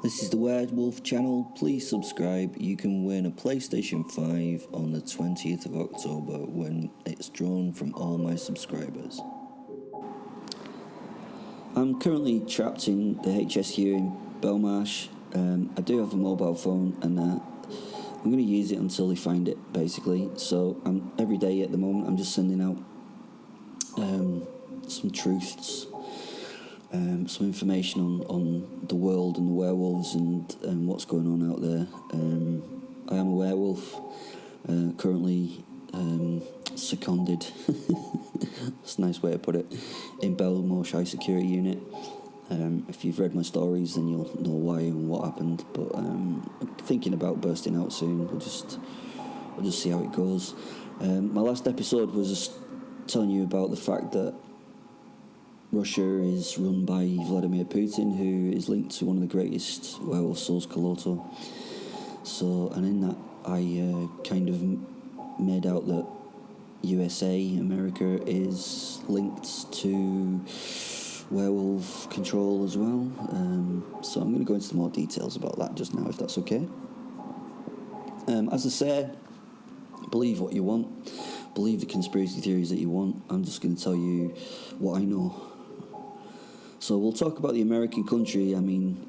This is the Werewolf channel. Please subscribe. You can win a PlayStation 5 on the 20th of October when it's drawn from all my subscribers. I'm currently trapped in the HSU in Belmarsh. I do have a mobile phone and I'm going to use it until they find it, basically. So every day at the moment I'm just sending out some truths, some information on the world and the werewolves and what's going on out there. I am a werewolf, currently seconded, that's a nice way to put it, in Belmarsh High Security Unit. If you've read my stories, then you'll know why and what happened. But I'm thinking about bursting out soon. We'll just see how it goes. My last episode was just telling you about the fact that Russia is run by Vladimir Putin, who is linked to one of the greatest werewolf souls, Koloto. So, and in that, I kind of made out that USA, America, is linked to werewolf control as well. So I'm going to go into some more details about that just now, if that's okay. As I say, believe what you want. Believe the conspiracy theories that you want. I'm just going to tell you what I know. So we'll talk about the American country. I mean,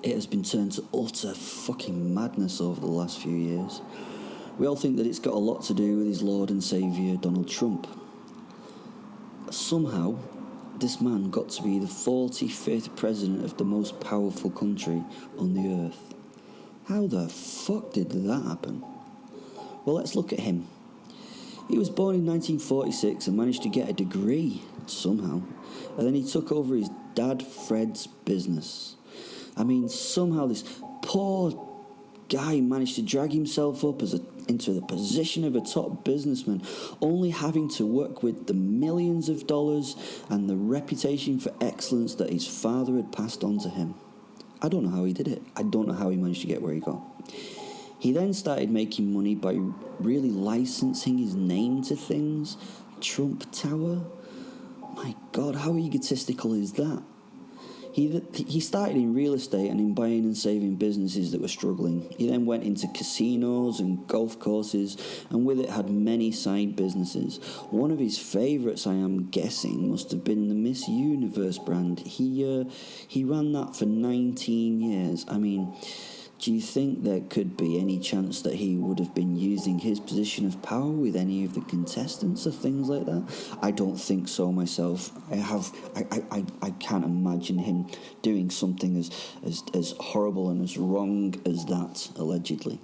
it has been turned to utter fucking madness over the last few years. We all think that it's got a lot to do with his Lord and Saviour, Donald Trump. Somehow, this man got to be the 45th president of the most powerful country on the earth. How the fuck did that happen? Well, let's look at him. He was born in 1946 and managed to get a degree somehow. And then he took over his dad Fred's business. I mean, somehow this poor guy managed to drag himself up into the position of a top businessman, only having to work with the millions of dollars and the reputation for excellence that his father had passed on to him. I don't know how he did it. I don't know how he managed to get where he got. He then started making money by really licensing his name to things. Trump Tower? My God, how egotistical is that? He started in real estate and in buying and saving businesses that were struggling. He then went into casinos and golf courses, and with it had many side businesses. One of his favourites, I am guessing, must have been the Miss Universe brand. He ran that for 19 years. I mean, do you think there could be any chance that he would have been using his position of power with any of the contestants or things like that? I don't think so myself. I can't imagine him doing something as horrible and as wrong as that, allegedly.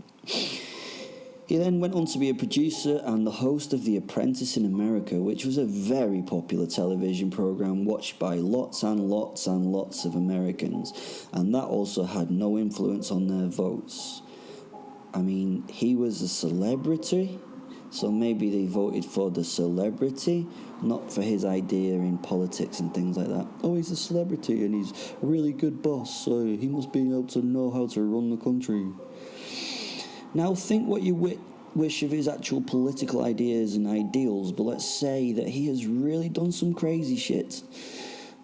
He then went on to be a producer and the host of The Apprentice in America, which was a very popular television program watched by lots and lots and lots of Americans, and that also had no influence on their votes. I mean, he was a celebrity, so maybe they voted for the celebrity, not for his idea in politics and things like that. Oh, he's a celebrity and he's a really good boss, so he must be able to know how to run the country. Now, think what you wish of his actual political ideas and ideals, but let's say that he has really done some crazy shit.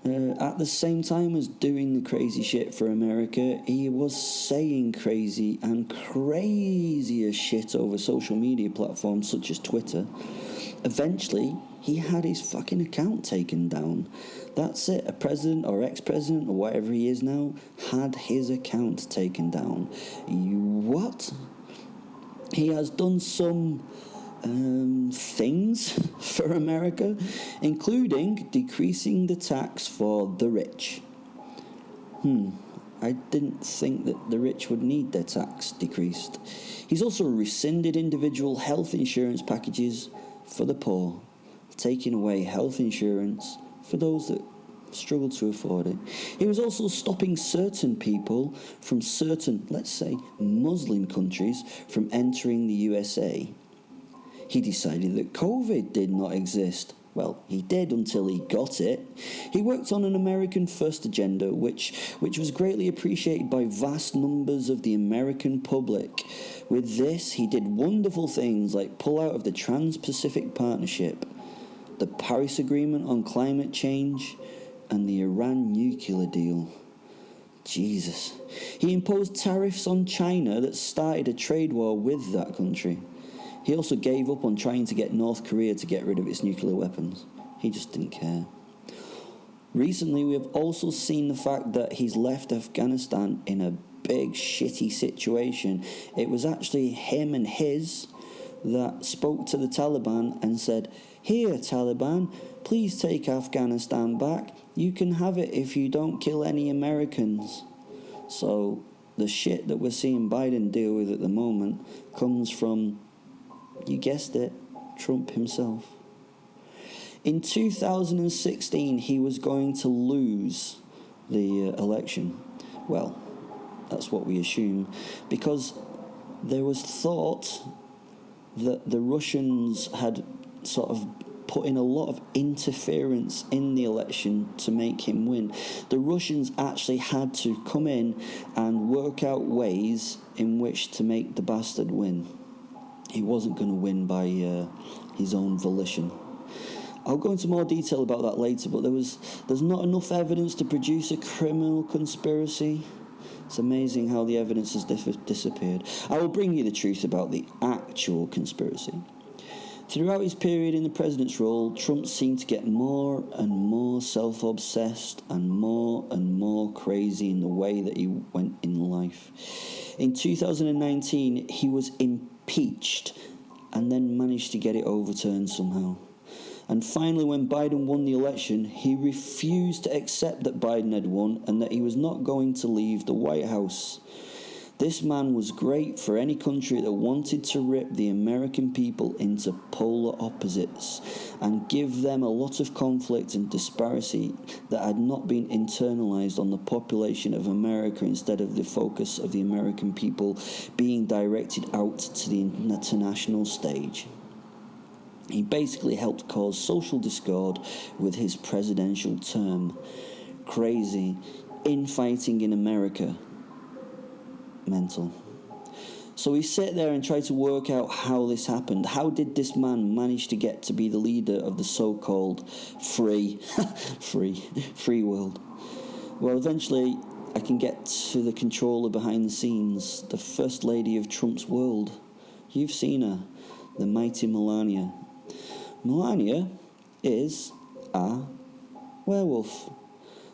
At the same time as doing the crazy shit for America, he was saying crazy and crazier shit over social media platforms such as Twitter. Eventually, he had his fucking account taken down. That's it. A president or ex-president or whatever he is now had his account taken down. What? He has done some things for America, including decreasing the tax for the rich. I didn't think that the rich would need their tax decreased. He's also rescinded individual health insurance packages for the poor, taking away health insurance for those that struggle to afford it. He was also stopping certain people from certain, let's say, Muslim countries from entering the USA. He decided that COVID did not exist. Well, he did until he got it. He worked on an American First agenda, which was greatly appreciated by vast numbers of the American public. With this, he did wonderful things like pull out of the Trans-Pacific Partnership, the Paris Agreement on climate change, and the Iran nuclear deal. Jesus. He imposed tariffs on China that started a trade war with that country. He also gave up on trying to get North Korea to get rid of its nuclear weapons. He just didn't care. Recently, we have also seen the fact that he's left Afghanistan in a big shitty situation. It was actually him and his that spoke to the Taliban and said, "Here, Taliban, please take Afghanistan back. You can have it if you don't kill any Americans." So the shit that we're seeing Biden deal with at the moment comes from, you guessed it, Trump himself. In 2016, he was going to lose the election. Well, that's what we assume, because there was thought that the Russians had sort of put in a lot of interference in the election to make him win. The Russians actually had to come in and work out ways in which to make the bastard win. He wasn't going to win by his own volition. I'll go into more detail about that later, but there's not enough evidence to produce a criminal conspiracy. It's amazing how the evidence has disappeared. I will bring you the truth about the actual conspiracy. Throughout his period in the president's role, Trump seemed to get more and more self-obsessed and more crazy in the way that he went in life. In 2019, he was impeached and then managed to get it overturned somehow. And finally, when Biden won the election, he refused to accept that Biden had won and that he was not going to leave the White House. This man was great for any country that wanted to rip the American people into polar opposites and give them a lot of conflict and disparity that had not been internalized on the population of America, instead of the focus of the American people being directed out to the international stage. He basically helped cause social discord with his presidential term. Crazy. Infighting in America. Mental. So we sit there and try to work out how this happened. How did this man manage to get to be the leader of the so-called free world? Well, eventually I can get to the controller behind the scenes, the First Lady of Trump's world. You've seen her, the mighty Melania. Melania is a werewolf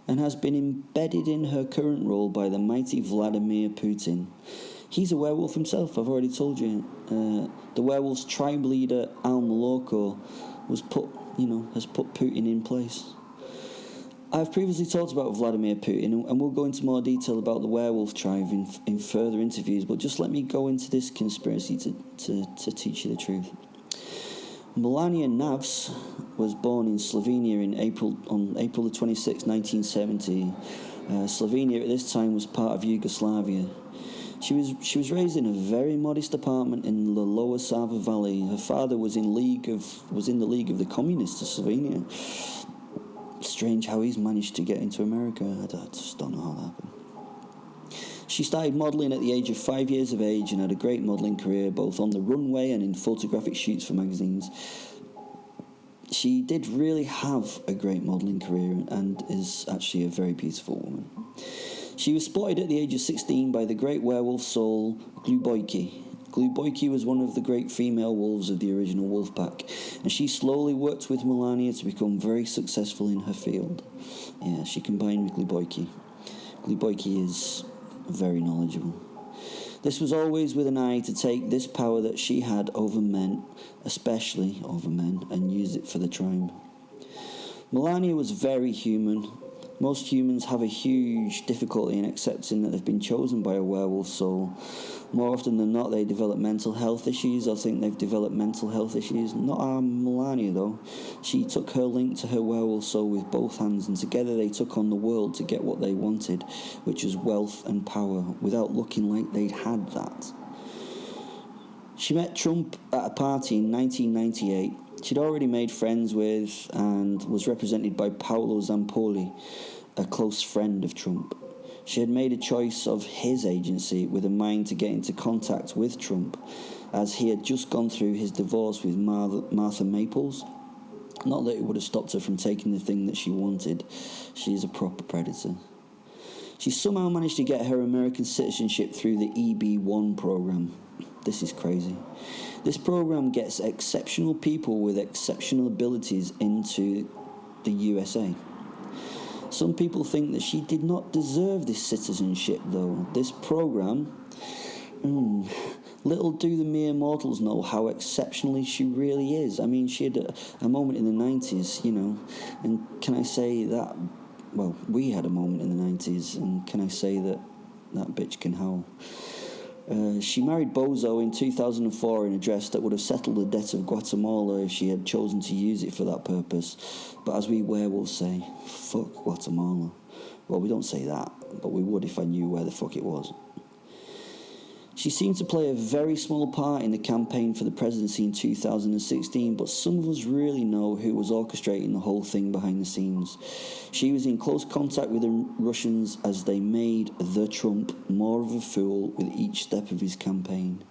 and has been embedded in her current role by the mighty Vladimir Putin. He's a werewolf himself, I've already told you. The werewolf's tribe leader, Al Maloko, has put Putin in place. I've previously talked about Vladimir Putin, and we'll go into more detail about the werewolf tribe in further interviews, but just let me go into this conspiracy to teach you the truth. Melania Navs was born in Slovenia on April the 26th, 1970. Slovenia at this time was part of Yugoslavia. She was raised in a very modest apartment in the Lower Sava Valley. Her father was in the league of the communists of Slovenia. Strange how he's managed to get into America. I just don't know how that happened. She started modelling at the age of 5 years of age and had a great modelling career both on the runway and in photographic shoots for magazines. She did really have a great modelling career and is actually a very beautiful woman. She was spotted at the age of 16 by the great werewolf soul Gluboyki. Gluboyki was one of the great female wolves of the original wolf pack, and she slowly worked with Melania to become very successful in her field. Yeah, she combined with Gluboyki. Gluboyki is very knowledgeable. This was always with an eye to take this power that she had over men, especially over men, and use it for the tribe. Melania was very human. Most humans have a huge difficulty in accepting that they've been chosen by a werewolf soul. More often than not, they develop mental health issues or think they've developed mental health issues. Not our Melania, though. She took her link to her werewolf soul with both hands, and together they took on the world to get what they wanted, which was wealth and power, without looking like they'd had that. She met Trump at a party in 1998. She'd already made friends with and was represented by Paolo Zampoli, a close friend of Trump. She had made a choice of his agency with a mind to get into contact with Trump, as he had just gone through his divorce with Martha Maples. Not that it would have stopped her from taking the thing that she wanted. She is a proper predator. She somehow managed to get her American citizenship through the EB-1 program. This is crazy. This program gets exceptional people with exceptional abilities into the USA. Some people think that she did not deserve this citizenship, though. This program, little do the mere mortals know how exceptionally she really is. I mean, she had a moment in the 90s, and can I say that, well, we had a moment in the 90s, and can I say that bitch can howl. She married Bozo in 2004 in a dress that would have settled the debt of Guatemala if she had chosen to use it for that purpose. But as we werewolves say, fuck Guatemala. Well, we don't say that, but we would if I knew where the fuck it was. She seemed to play a very small part in the campaign for the presidency in 2016, but some of us really know who was orchestrating the whole thing behind the scenes. She was in close contact with the Russians as they made the Trump more of a fool with each step of his campaign.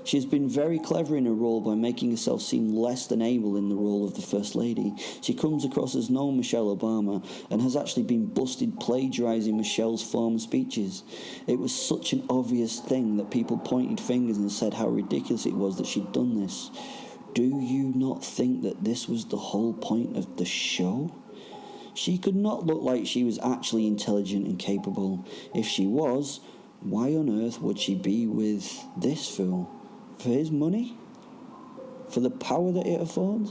She has been very clever in her role by making herself seem less than able in the role of the First Lady. She comes across as no Michelle Obama and has actually been busted plagiarising Michelle's former speeches. It was such an obvious thing that people pointed fingers and said how ridiculous it was that she'd done this. Do you not think that this was the whole point of the show? She could not look like she was actually intelligent and capable. If she was, why on earth would she be with this fool? For his money? For the power that it affords?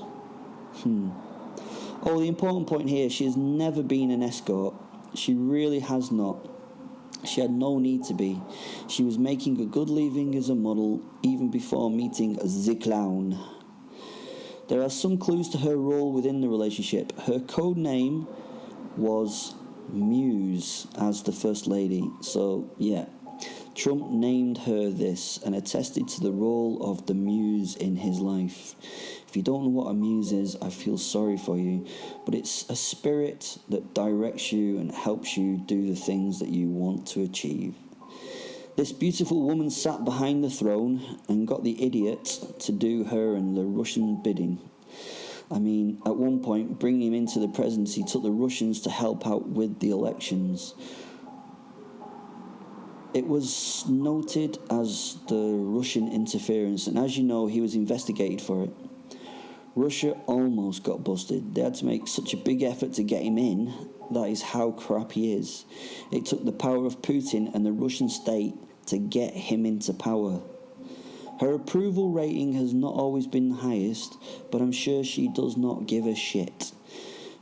Oh, the important point here, she has never been an escort. She really has not. She had no need to be. She was making a good living as a model even before meeting the clown. There are some clues to her role within the relationship. Her code name was Muse as the First Lady. So, yeah. Trump named her this and attested to the role of the muse in his life. If you don't know what a muse is, I feel sorry for you, but it's a spirit that directs you and helps you do the things that you want to achieve. This beautiful woman sat behind the throne and got the idiot to do her and the Russian bidding. I mean, at one point, bringing him into the presidency took the Russians to help out with the elections. It was noted as the Russian interference, and as you know, he was investigated for it. Russia almost got busted. They had to make such a big effort to get him in. That is how crap he is. It took the power of Putin and the Russian state to get him into power. Her approval rating has not always been the highest, but I'm sure she does not give a shit.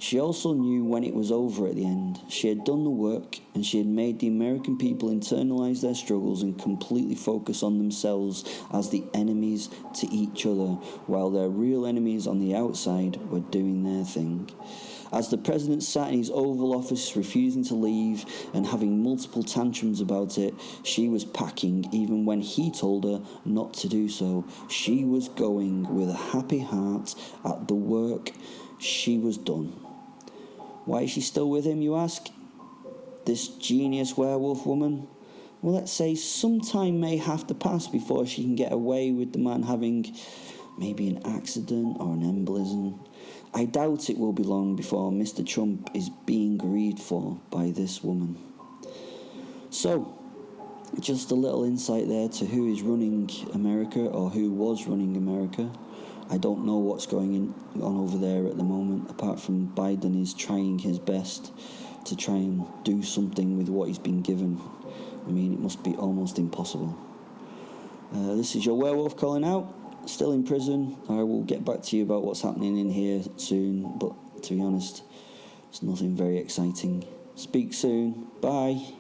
She also knew when it was over at the end. She had done the work, and she had made the American people internalise their struggles and completely focus on themselves as the enemies to each other, while their real enemies on the outside were doing their thing. As the president sat in his Oval Office refusing to leave and having multiple tantrums about it, she was packing even when he told her not to do so. She was going with a happy heart at the work she was done. Why is she still with him, you ask? This genius werewolf woman? Well, let's say some time may have to pass before she can get away with the man having maybe an accident or an embolism. I doubt it will be long before Mr. Trump is being grieved for by this woman. So, just a little insight there to who is running America, or who was running America. I don't know what's going on over there at the moment, apart from Biden is trying his best to try and do something with what he's been given. I mean, it must be almost impossible. This is your werewolf calling out, still in prison. I will get back to you about what's happening in here soon, but to be honest, it's nothing very exciting. Speak soon. Bye.